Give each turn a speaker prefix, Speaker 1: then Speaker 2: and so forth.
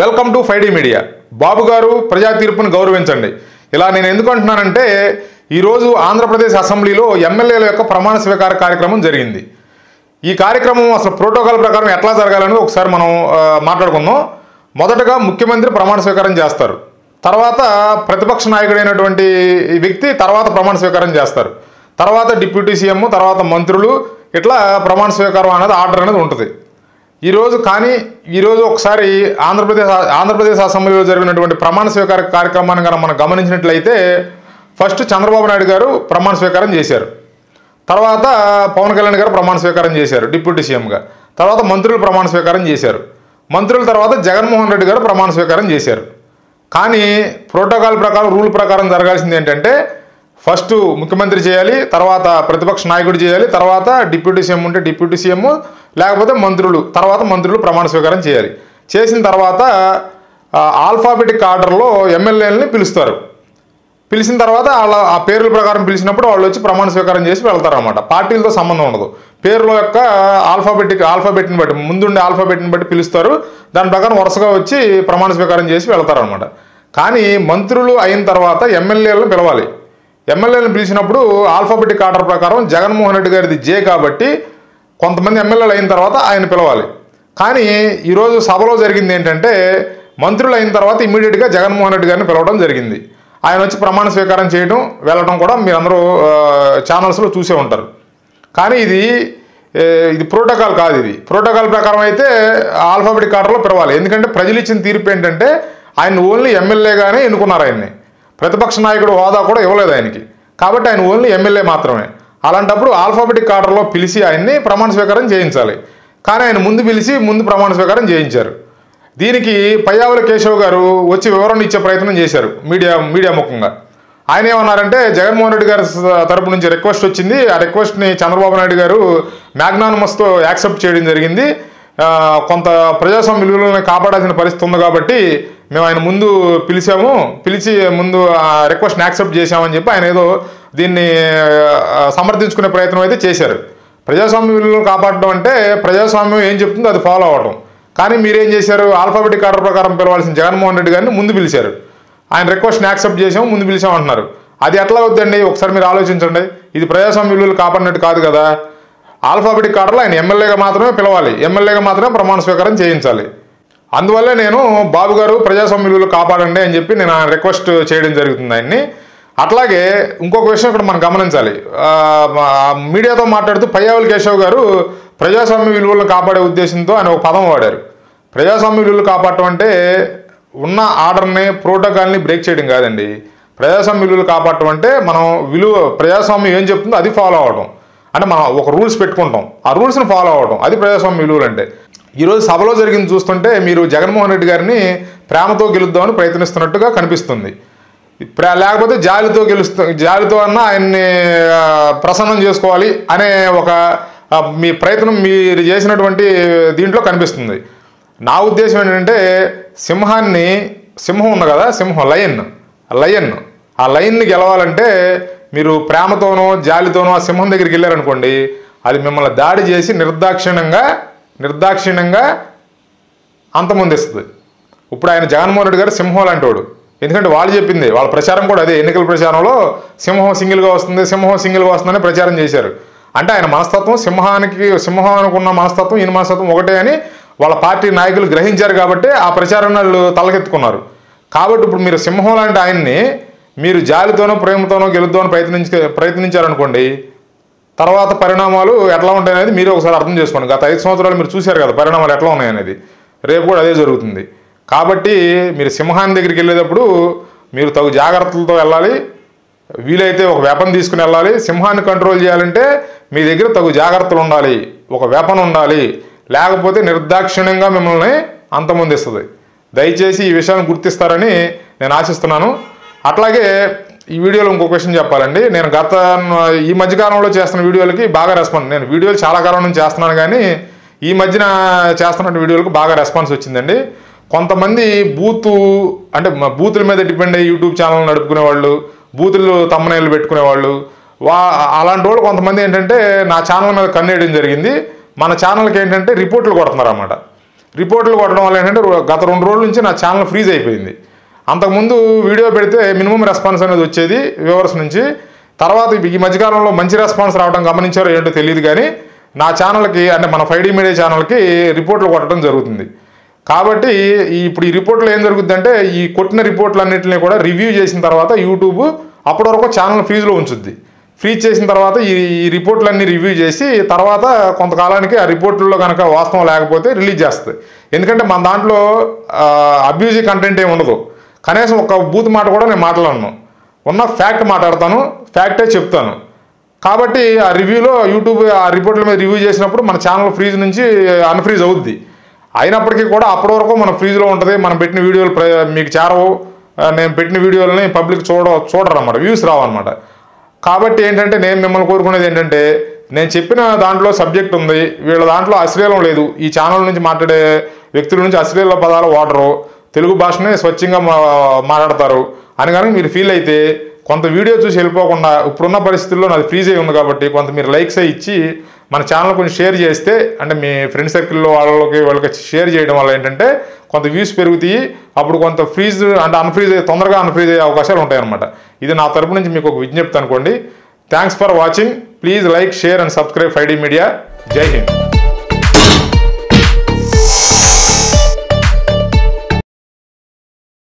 Speaker 1: Welcome to 5D media. బాబు గారు ప్రజా తీర్పును గౌరవించండి. ఇలా నేను ఎందుకు అంటున్నానంటే ఈరోజు ఆంధ్రప్రదేశ్ అసెంబ్లీలో ఎమ్మెల్యేల యొక్క ప్రమాణ స్వీకార కార్యక్రమం జరిగింది. ఈ కార్యక్రమం అసలు ప్రోటోకాల్ ప్రకారం ఎట్లా జరగాలని ఒకసారి మనం మాట్లాడుకుందాం. మొదటగా ముఖ్యమంత్రి ప్రమాణ స్వీకారం చేస్తారు. తర్వాత ప్రతిపక్ష నాయకుడైనటువంటి వ్యక్తి తర్వాత ప్రమాణ స్వీకారం చేస్తారు. తర్వాత డిప్యూటీ సీఎం, తర్వాత మంత్రులు, ఇట్లా ప్రమాణ స్వీకారం అనేది ఆర్డర్ అనేది ఉంటుంది. ఈరోజు ఒకసారి ఆంధ్రప్రదేశ్ అసెంబ్లీలో జరిగినటువంటి ప్రమాణ స్వీకార కార్యక్రమాన్ని కనుక మనం గమనించినట్లయితే ఫస్ట్ చంద్రబాబు నాయుడు గారు ప్రమాణ స్వీకారం చేశారు. తర్వాత పవన్ కళ్యాణ్ గారు ప్రమాణ స్వీకారం చేశారు డిప్యూటీ సీఎంగా. తర్వాత మంత్రులు ప్రమాణ స్వీకారం చేశారు. మంత్రుల తర్వాత జగన్మోహన్ రెడ్డి గారు ప్రమాణ స్వీకారం చేశారు. కానీ ప్రోటోకాల్ ప్రకారం, రూల్ ప్రకారం జరగాల్సింది ఏంటంటే ఫస్ట్ ముఖ్యమంత్రి చేయాలి, తర్వాత ప్రతిపక్ష నాయకుడు చేయాలి, తర్వాత డిప్యూటీ సీఎం ఉంటే డిప్యూటీ సీఎం, లేకపోతే మంత్రులు ప్రమాణ స్వీకారం చేయాలి. చేసిన తర్వాత ఆల్ఫాబెటిక్ ఆర్డర్లో ఎమ్మెల్యేలని పిలుస్తారు. పిలిచిన తర్వాత ఆ పేర్ల ప్రకారం పిలిచినప్పుడు వాళ్ళు వచ్చి ప్రమాణ స్వీకారం చేసి వెళ్తారన్నమాట. పార్టీలతో సంబంధం ఉండదు. పేర్ల యొక్క ఆల్ఫాబెట్ని బట్టి, ముందుండే ఆల్ఫాబెట్ని బట్టి పిలుస్తారు. దాని ప్రకారం వరుసగా వచ్చి ప్రమాణ స్వీకారం చేసి వెళ్తారనమాట. కానీ మంత్రులు అయిన తర్వాత ఎమ్మెల్యేలను పిలవాలి. ఎమ్మెల్యేలను పిలిచినప్పుడు ఆల్ఫాబెటిక్ ఆర్డర్ ప్రకారం జగన్మోహన్ రెడ్డి గారిది జే కాబట్టి కొంతమంది ఎమ్మెల్యేలు అయిన తర్వాత ఆయన పిలవాలి. కానీ ఈరోజు సభలో జరిగింది ఏంటంటే మంత్రులు అయిన తర్వాత ఇమీడియట్గా జగన్మోహన్ రెడ్డి గారిని పిలవడం జరిగింది. ఆయన వచ్చి ప్రమాణ స్వీకారం చేయడం, వెళ్ళడం కూడా మీరందరూ ఛానల్స్లో చూసే ఉంటారు. కానీ ఇది ప్రోటోకాల్ కాదు. ఇది ప్రోటోకాల్ ప్రకారం అయితే ఆల్ఫాబెటిక్ ఆర్డర్లో పిలవాలి. ఎందుకంటే ప్రజలు ఇచ్చిన తీర్పు ఏంటంటే ఆయన ఓన్లీ ఎమ్మెల్యేగానే ఎన్నుకున్నారు. ఆయన్ని ప్రతిపక్ష నాయకుడు హోదా కూడా ఇవ్వలేదు ఆయనకి. కాబట్టి ఆయన ఓన్లీ ఎమ్మెల్యే మాత్రమే. అలాంటప్పుడు ఆల్ఫాబెటిక్ ఆర్డర్లో పిలిచి ఆయన్ని ప్రమాణ స్వీకారం చేయించాలి. కానీ ఆయన ముందు ప్రమాణ స్వీకారం చేయించారు. దీనికి పయ్యావుల కేశవ్ గారు వచ్చి వివరణ ఇచ్చే ప్రయత్నం చేశారు మీడియా ముఖంగా. ఆయన ఏమన్నారంటే జగన్మోహన్ రెడ్డి గారి తరపు నుంచి రిక్వెస్ట్ వచ్చింది. ఆ రిక్వెస్ట్ని చంద్రబాబు నాయుడు గారు మ్యాగ్నానమస్తో యాక్సెప్ట్ చేయడం జరిగింది. కొంత ప్రజాస్వామ్య విలువలను కాపాడాల్సిన పరిస్థితి ఉంది కాబట్టి మేము ఆయన ముందు పిలిచి ముందు ఆ రిక్వెస్ట్ని యాక్సెప్ట్ చేశామని చెప్పి ఆయన ఏదో దీన్ని సమర్థించుకునే ప్రయత్నం అయితే చేశారు. ప్రజాస్వామ్య విలువలను కాపాడడం అంటే ప్రజాస్వామ్యం ఏం చెప్తుందో అది ఫాలో అవ్వడం. కానీ మీరేం చేశారు? ఆల్ఫాబెటిక్ ఆర్డర్ ప్రకారం పిలవాల్సిన జగన్మోహన్ రెడ్డి గారిని ముందు పిలిచారు. ఆయన రిక్వెస్ట్ని యాక్సెప్ట్ చేసాము, ముందు పిలిచాం అంటున్నారు. అది ఎట్లా అవుద్దండి? ఒకసారి మీరు ఆలోచించండి. ఇది ప్రజాస్వామ్య విలువలు కాపాడినట్టు కాదు కదా. ఆల్ఫాబెటిక్ ఆర్డర్లో ఆయన ఎమ్మెల్యేగా మాత్రమే పిలవాలి, ఎమ్మెల్యేగా మాత్రమే ప్రమాణ స్వీకారం చేయించాలి. అందువల్లే నేను బాబు గారు ప్రజాస్వామ్య విలువలు కాపాడండి అని చెప్పి నేను రిక్వెస్ట్ చేయడం జరుగుతుంది ఆయన్ని. అట్లాగే ఇంకొక విషయం ఇక్కడ మనం గమనించాలి. మీడియాతో మాట్లాడుతూ పయ్యావుల కేశవ్ గారు ప్రజాస్వామ్య విలువలను కాపాడే ఉద్దేశంతో ఆయన ఒక పదం వాడారు. ప్రజాస్వామ్య విలువలు కాపాడటం అంటే ఉన్న ఆర్డర్ని, ప్రోటోకాల్ని బ్రేక్ చేయడం కాదండి. ప్రజాస్వామ్య విలువలు కాపాడటం అంటే మనం ప్రజాస్వామ్యం ఏం చెప్తుందో అది ఫాలో అవడం. అంటే మనం ఒక రూల్స్ పెట్టుకుంటాం, ఆ రూల్స్ని ఫాలో అవడం, అది ప్రజాస్వామ్య విలువలు అంటే. ఈరోజు సభలో జరిగింది చూస్తుంటే మీరు జగన్మోహన్ రెడ్డి గారిని ప్రేమతో గెలుద్దామని ప్రయత్నిస్తున్నట్టుగా కనిపిస్తుంది. లేకపోతే జాలితో అన్నా ఆయన్ని ప్రసన్నం చేసుకోవాలి అనే ఒక మీ ప్రయత్నం మీరు చేసినటువంటి దీంట్లో కనిపిస్తుంది. నా ఉద్దేశం ఏంటంటే సింహం ఉంది కదా, లయన్ ఆ లయన్ని గెలవాలంటే మీరు ప్రేమతోనో జాలితోనో ఆ సింహం దగ్గరికి వెళ్ళారనుకోండి, అది మిమ్మల్ని దాడి చేసి నిర్దాక్షిణ్యంగా అంతమొందిస్తుంది. ఇప్పుడు ఆయన జగన్మోహన్ రెడ్డి గారు సింహం లాంటివాడు. ఎందుకంటే వాళ్ళు చెప్పింది, వాళ్ళ ప్రచారం కూడా అదే. ఎన్నికల ప్రచారంలో సింహం సింగిల్గా వస్తుందని ప్రచారం చేశారు. అంటే ఆయన మనస్తత్వం సింహానికి ఉన్న మనస్తత్వం, ఈయన మనస్తత్వం ఒకటే అని వాళ్ళ పార్టీ నాయకులు గ్రహించారు కాబట్టి ఆ ప్రచారం వాళ్ళు తలకెత్తుకున్నారు. కాబట్టి ఇప్పుడు మీరు సింహం లాంటి ఆయన్ని మీరు జాలితోనో ప్రేమతోనో గెలుద్దామని ప్రయత్నించారనుకోండి, తర్వాత పరిణామాలు ఎట్లా ఉంటాయనేది మీరు ఒకసారి అర్థం చేసుకోండి. గత 5 సంవత్సరాలు మీరు చూశారు కదా పరిణామాలు ఎట్లా ఉన్నాయనేది. రేపు కూడా అదే జరుగుతుంది. కాబట్టి మీరు సింహాన్ని దగ్గరికి వెళ్ళేటప్పుడు మీరు తగు జాగ్రత్తలతో వెళ్ళాలి. వీలైతే ఒక వెపన్ తీసుకుని వెళ్ళాలి. సింహాన్ని కంట్రోల్ చేయాలంటే మీ దగ్గర తగు జాగ్రత్తలు ఉండాలి, ఒక వెపన్ ఉండాలి. లేకపోతే నిర్దాక్షిణ్యంగా మిమ్మల్ని అంతమొందిస్తుంది. దయచేసి ఈ విషయాన్ని గుర్తిస్తారని నేను ఆశిస్తున్నాను. అట్లాగే ఈ వీడియోలో ఇంకో క్వశ్చన్ చెప్పాలండి. నేను ఈ మధ్యకాలంలో చేస్తున్న వీడియోలకి బాగా నేను వీడియోలు చాలా కాలం నుంచి చేస్తున్నాను, కానీ ఈ మధ్యన చేస్తున్న వీడియోలకు బాగా రెస్పాన్స్ వచ్చిందండి. కొంతమంది బూతుల మీద డిపెండ్ అయ్యి యూట్యూబ్ ఛానల్ నడుపుకునే వాళ్ళు, బూతులు తమ్మనేళ్ళు పెట్టుకునేవాళ్ళు, అలాంటి వాళ్ళు కొంతమంది ఏంటంటే నా ఛానల్ మీద కన్నేయడం జరిగింది. మన ఛానల్కి ఏంటంటే రిపోర్ట్లు కొడుతున్నారు అన్నమాట. రిపోర్ట్లు కొట్టడం వల్ల ఏంటంటే గత 2 రోజుల నుంచి నా ఛానల్ ఫ్రీజ్ అయిపోయింది. అంతకుముందు వీడియో పెడితే మినిమం రెస్పాన్స్ అనేది వచ్చేది వ్యూవర్స్ నుంచి. తర్వాత ఈ మధ్యకాలంలో మంచి రెస్పాన్స్ రావడం గమనించారో ఏంటో తెలియదు, కానీ నా ఛానల్కి అంటే మన 5D మీడియా ఛానల్కి రిపోర్ట్లు కొట్టడం జరుగుతుంది. కాబట్టి ఇప్పుడు ఈ రిపోర్ట్లు ఏం జరుగుతుందంటే ఈ కొట్టిన రిపోర్ట్లు అన్నింటినీ కూడా రివ్యూ చేసిన తర్వాత యూట్యూబ్ అప్పటి వరకు ఛానల్ ఫ్రీజ్లో ఉంచుద్ది. ఫ్రీజ్ చేసిన తర్వాత ఈ రిపోర్ట్లన్నీ రివ్యూ చేసి తర్వాత కొంతకాలానికి ఆ రిపోర్ట్లలో కనుక వాస్తవం లేకపోతే రిలీజ్ చేస్తుంది. ఎందుకంటే మన దాంట్లో అబ్యూజివ్ కంటెంట్ ఏమి ఉండదు. కనీసం ఒక బూత్ మాట కూడా నేను మాట్లాడను, ఉన్న ఫ్యాక్ట్ మాట్లాడతాను, ఫ్యాక్టే చెప్తాను. కాబట్టి ఆ రివ్యూలో యూట్యూబ్ ఆ రిపోర్ట్ల మీద రివ్యూ చేసినప్పుడు మన ఛానల్ ఫ్రీజ్ నుంచి అన్ఫ్రీజ్ అవుద్ది. అయినప్పటికీ కూడా అప్పటి వరకు మన ఫ్రీజ్లో ఉంటుంది. మనం పెట్టిన వీడియోలు మీకు చేరవు, నేను పెట్టిన వీడియోలని పబ్లిక్ చూడరు అనమాట, వ్యూస్ రావన్నమాట. కాబట్టి ఏంటంటే నేను మిమ్మల్ని కోరుకునేది ఏంటంటే, నేను చెప్పిన దాంట్లో సబ్జెక్ట్ ఉంది, వీళ్ళ దాంట్లో అశ్లీలం లేదు, ఈ ఛానల్ నుంచి మాట్లాడే వ్యక్తుల నుంచి అశ్లీల పదాలు వాడరు, తెలుగు భాషనే స్వచ్ఛంగా మాట్లాడతారు అని కనుక మీరు ఫీల్ అయితే కొంత వీడియో చూసి వెళ్ళిపోకుండా ఇప్పుడున్న పరిస్థితుల్లో నాది ఫ్రీజ్ అయి ఉంది కాబట్టి కొంత మీరు లైక్స్ ఇచ్చి మన ఛానల్ కొంచెం షేర్ చేస్తే, అంటే మీ ఫ్రెండ్ సర్కిల్లో వాళ్ళకి షేర్ చేయడం వల్ల ఏంటంటే కొంత వ్యూస్ పెరుగుతాయి. అప్పుడు కొంత ఫ్రీజ్ అంటే తొందరగా అన్ఫ్రీజ్ అయ్యే అవకాశాలు ఉంటాయి అన్నమాట. ఇది నా తరపు నుంచి మీకు ఒక విజ్ఞప్తి అనుకోండి. Thanks for watching. Please like, share and subscribe 5D media. జై హింద్.